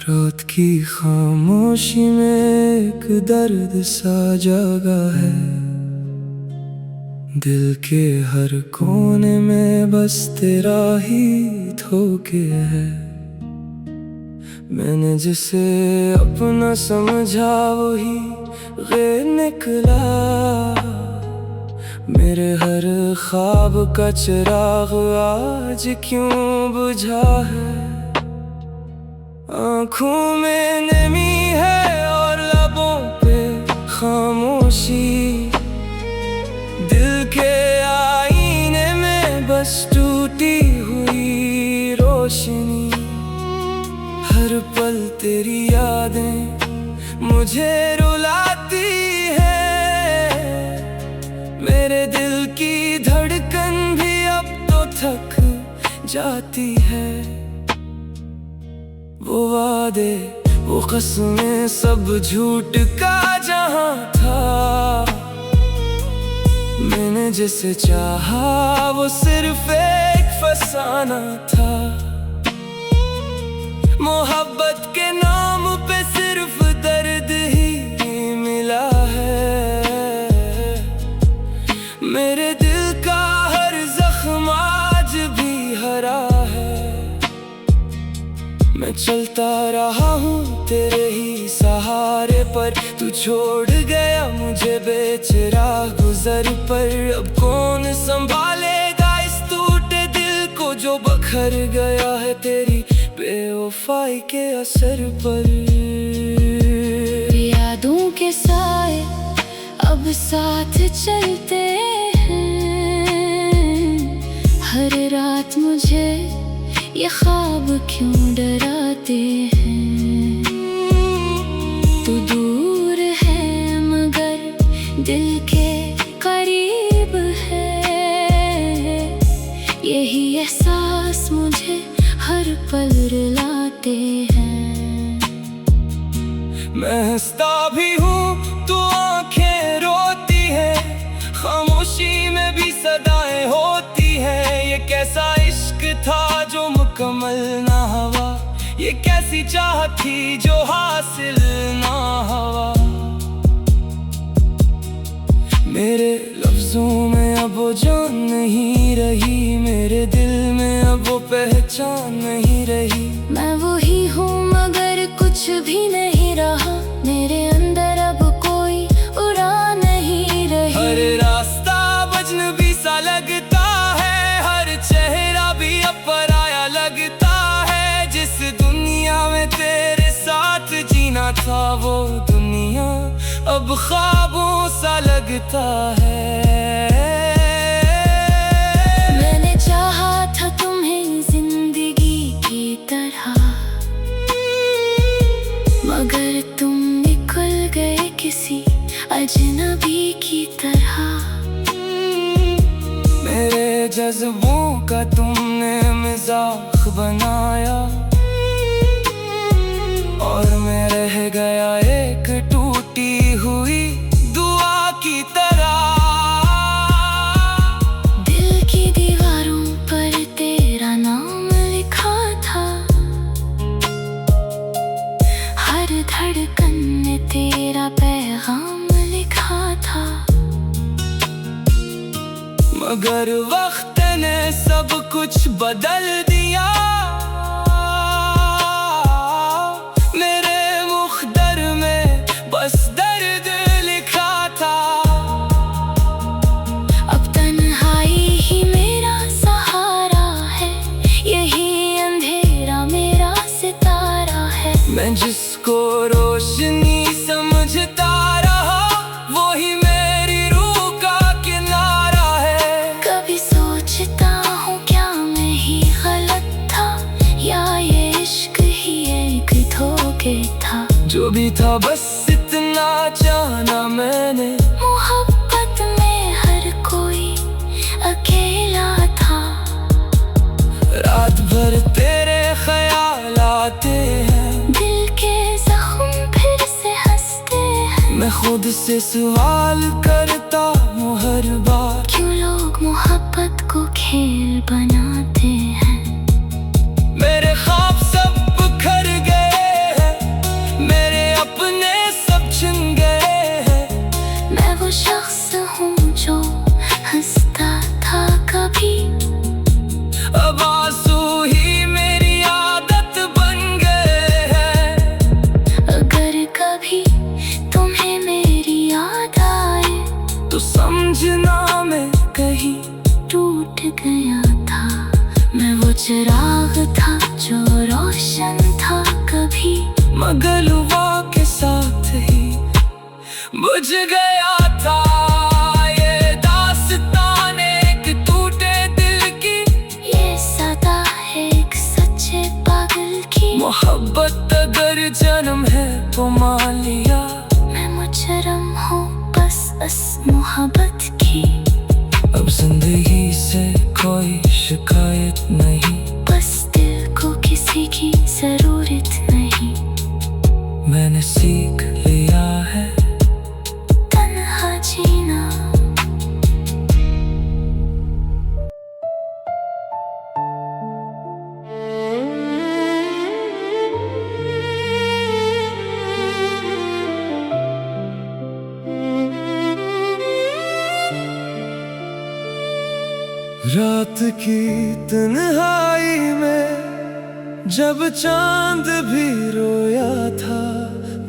रात की खामोशी में एक दर्द सा जगा है। दिल के हर कोने में बस तेरा ही धोखे है। मैंने जिसे अपना समझा वही गैर निकला। मेरे हर ख्वाब का चिराग आज क्यों बुझा है। आँखों में नमी है और लबों पे खामोशी। दिल के आईने में बस टूटी हुई रोशनी। हर पल तेरी यादें मुझे रुलाती है। मेरे दिल की धड़कन भी अब तो थक जाती है। वो वादे वो कसमें सब झूठ का जहां था। मैंने जिसे चाहा वो सिर्फ एक फसाना था। मोहब्बत के नाम पे सिर्फ दर्द ही मिला है। मेरे दिल का हर जख्म आज भी हरा है। मैं चलता रहा हूँ तेरे ही सहारे पर। तू छोड़ गया मुझे बेचिराग गुजर पर। अब कौन संभालेगा इस टूटे दिल को जो बखर गया है तेरी बेवफाई के असर पर। यादों के साए अब साथ चलते हैं। हर रात मुझे ये ख्वाब क्यों डराते हैं। तू दूर है मगर दिल के करीब है। यही एहसास मुझे हर पल रुलाते हैं। मैं हंसता भी हूँ तू आंखें रोती है। खामोशी में भी सदाएं होती है। ये कैसा इश्क था जो मुकम्मल ना हुआ। ये कैसी चाहत थी जो हासिल ना हुआ। मेरे लफ्जों में अब वो जान नहीं रही। मेरे दिल में अब वो पहचान नहीं रही। मैं वही हूँ मगर कुछ भी नहीं रहा। मेरे अंदर अब कोई उड़ान नहीं रही। हर रास्ता अजनबी सा लगता है। हर चेहरा भी अब पराया लगता है। जिस दुनिया में तेरे साथ जीना था वो दुनिया अब ख्वाबों सा लगता है। मैंने चाहा था तुम्हें जिंदगी की तरह मगर तुम निकल गए किसी अजनबी की तरह। मेरे जज्बों का तुमने मजाक बनाया और मैं रह गया एक टूटी हुई दुआ की तरह। दिल की दीवारों पर तेरा नाम लिखा था। हर धड़कन में तेरा पैगाम लिखा था। मगर वक्त ने सब कुछ बदल दिया। मेरे मुख्दर में बस दर्द लिखा था। अब तन्हाई ही मेरा सहारा है। यही अंधेरा मेरा सितारा है। मैं जिसको रोशनी समझता रहा वही मेरी रूह का किनारा है। कभी सोचता हूँ क्या मैं ही गलत था या ये इश्क ही एक धोखे था। जो भी था बस इतना जाना मैंने। मोहब्बत में हर कोई अकेला था। रात भर तेरे ख्याल आते हैं। खुद से सवाल करता हूँ हर बार, क्यों लोग मोहब्बत को खेल बनाते हैं। मेरे ख्वाब सब बिखर गए हैं, मेरे अपने सब छिन गए हैं। मैं वो शख्स हूँ जो हंसता था कभी, अब आंसू ही मेरी आदत बन गए हैं। अगर कभी तुम्हें मेरी याद आए तो समझना मैं कहीं टूट गया था। मैं वो चिराग था जो रोशन था कभी, मगर हवा के साथ ही बुझ गया था। ये दास्तान एक टूटे दिल की, ये सदा है एक सच्चे पागल की। मोहब्बत अगर जन्म है तो मान लिया, मैं मुजरम हूँ बस इस मोहब्बत की। अब जिंदगी से कोई शिकायत नहीं, बस दिल को किसी की जरूरत नहीं। मैंने सीख लिया है तन्हा जीना। रात की तन्हाई में जब चांद भी रोया था,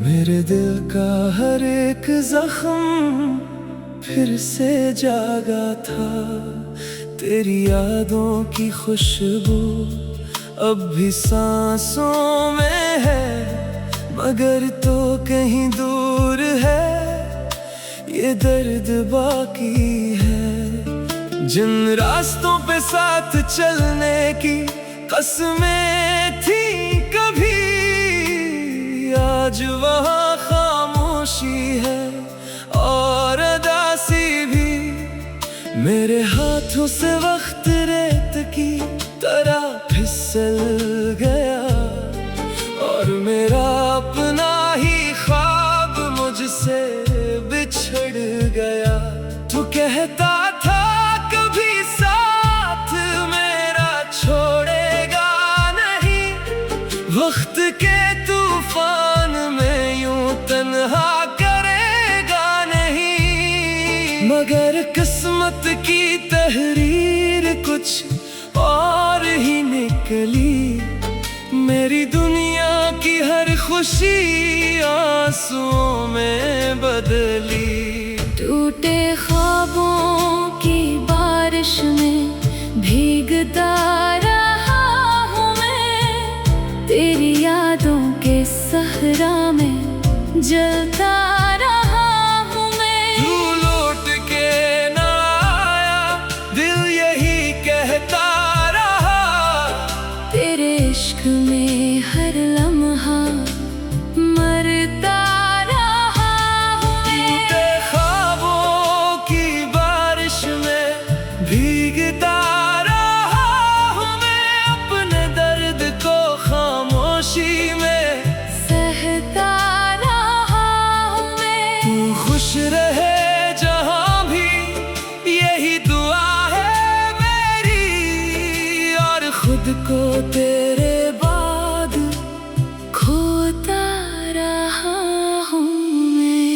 मेरे दिल का हर एक जख्म फिर से जागा था। तेरी यादों की खुशबू अब भी सांसों में है, मगर तो कहीं दूर है, ये दर्द बाकी है। जिन रास्तों पे साथ चलने की कसमें थी कभी, आज वहाँ खामोशी है और उदासी भी। मेरे हाथों से वक्त रेत की तरह फिसल गया, और मेरा अपना ही ख्वाब मुझसे बिछड़ गया। तू कहता था कभी साथ मेरा छोड़ेगा नहीं, वक्त के तूफान में यूं तन्हा करेगा नहीं। मगर किस्मत की तहरीर कुछ और ही निकली, मेरी दुनिया की हर खुशी आंसुओं में बदली। टूटे ख्वाबों की बारिश में भीगता रहा हूँ मैं, तेरी यादों के सहरा में जलता रहा हूँ मैं। तू लौट के ना आया, दिल यही कहता रहा, तेरे इश्क में हर लम्हा मरता रहा हूँ मैं। टूटे ख्वाबों की बारिश में भीगता रहा हूँ मैं, अपने दर्द को खामोशी में सहता रहा हूँ मैं। तू खुश रहे जहाँ भी, यही दुआ है मेरी, और खुद को तेरे बाद खोता रहा हूँ मैं।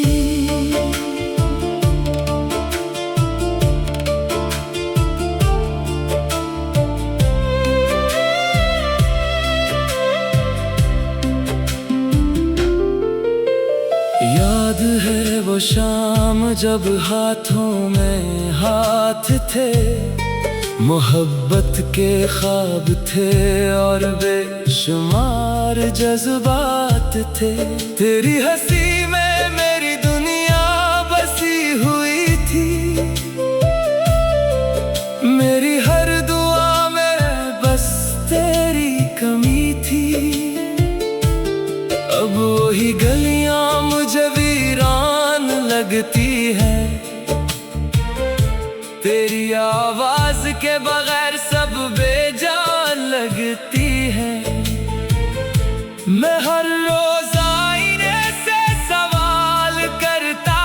याद है वो शाम जब हाथों में हाथ थे, मोहब्बत के ख्वाब थे और बेशुमार जज्बात थे। तेरी हंसी में मेरी दुनिया बसी हुई थी, मेरी हर दुआ में बस तेरी कमी थी। अब वही गलियां मुझे वीरान लगती है, तेरी आवाज के बगैर सब बेजान लगती है। मैं हर रोज आईने से सवाल करता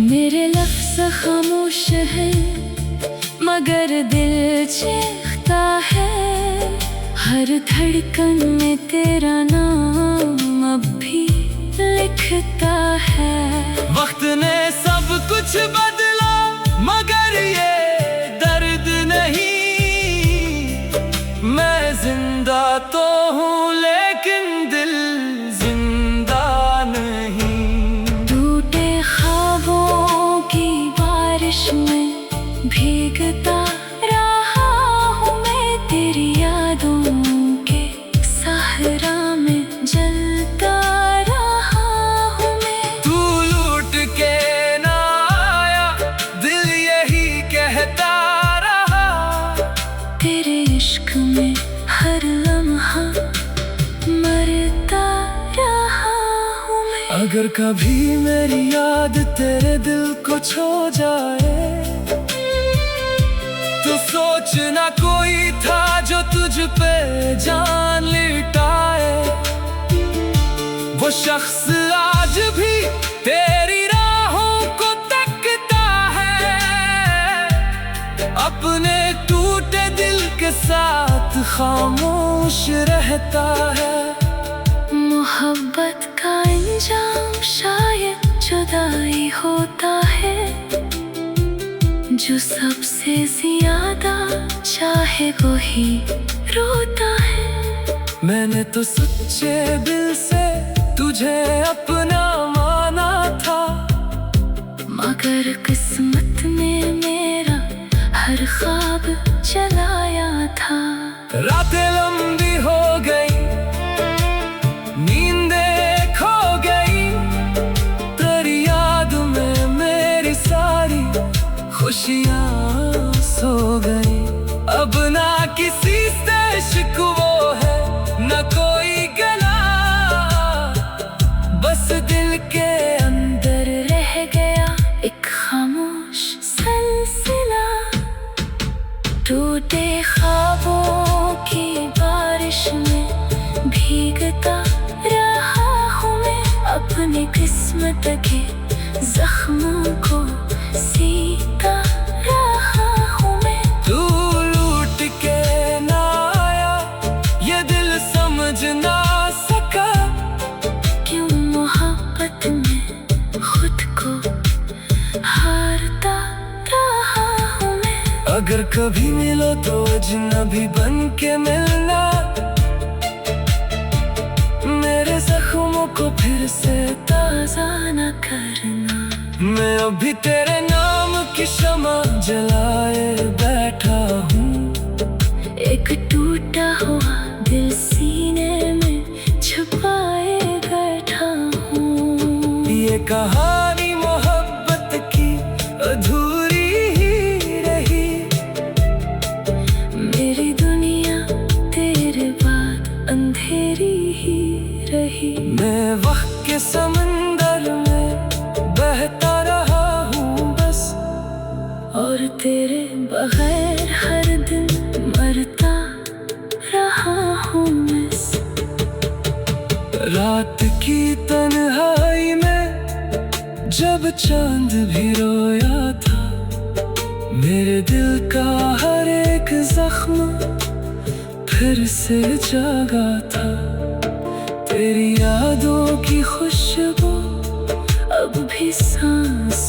मेरे लफ्ज़ खामोश है मगर दिल चीखता है, हर धड़कन में तेरा नाम अब भी लिखता है। वक्त ने सब कुछ बदला मगर ये दर्द नहीं, मैं जिंदा तो हूँ लेकिन दिल जिंदा नहीं। टूटे ख्वाबों की बारिश में भीगता रहा हूँ मैं, तेरी यादों के सहरा में जलता रहा हूँ मैं। तू लूट के ना आया दिल यही कहता रहा, तेरे इश्क में हर लम्हा मरता रहा हूँ मैं। अगर कभी मेरी याद तेरे दिल को छू जाए तो सोचना कोई था जो तुझ पे जान लिटाए। वो शख्स आज भी तेरी राहों को तकता है, अपने टूटे दिल के साथ खामोश रहता है। मोहब्बत का अंजाम शायद जुदाई होता है, जो सबसे ज्यादा चाहे वही रोता है। मैंने तो सच्चे दिल से तुझे अपना माना था, मगर किस्मत ने मेरा हर ख्वाब जलाया था। रातें लंबी हो गई, नींदें खो गई, तेरी याद में मेरी सारी खुशियाँ सो गई। अब ना किसी से शिकवो है न कोई गला, बस दिल के अंदर रह गया एक खामोश सिलसिला। टूटे ख्वाबों की बारिश में भीगता रहा हूँ मैं, अपनी किस्मत के जख्मों को सीता रहा हूँ मैं। तू लूट के ना आया ये दिल समझ ना सका, क्यों मोहब्बत में खुद को हारता रहा हूँ मैं। अगर कभी मिलो तो अजनबी बन के मिलना, मेरे जख्मों को फिर से ताज़ा न करना। मैं अभी तेरे नाम की शमा जलाए बैठा हूँ, एक टूटा हुआ दिल सीने में छुपाए बैठा हूँ। ये कहानी मोहब्बत की अधूरी ही रही, मेरी दुनिया तेरे बाद अंधेरी ही रही। मैं वक्त के समंदर में बहता रहा हूँ बस, और तेरे बगैर हर दिन मरता रहा हूँ बस। रात की तन्हाई में जब चांद भी रोया था, मेरे दिल का हर एक जख्म फिर से जागा था। तेरी यादों की खुशबू अब भी सांस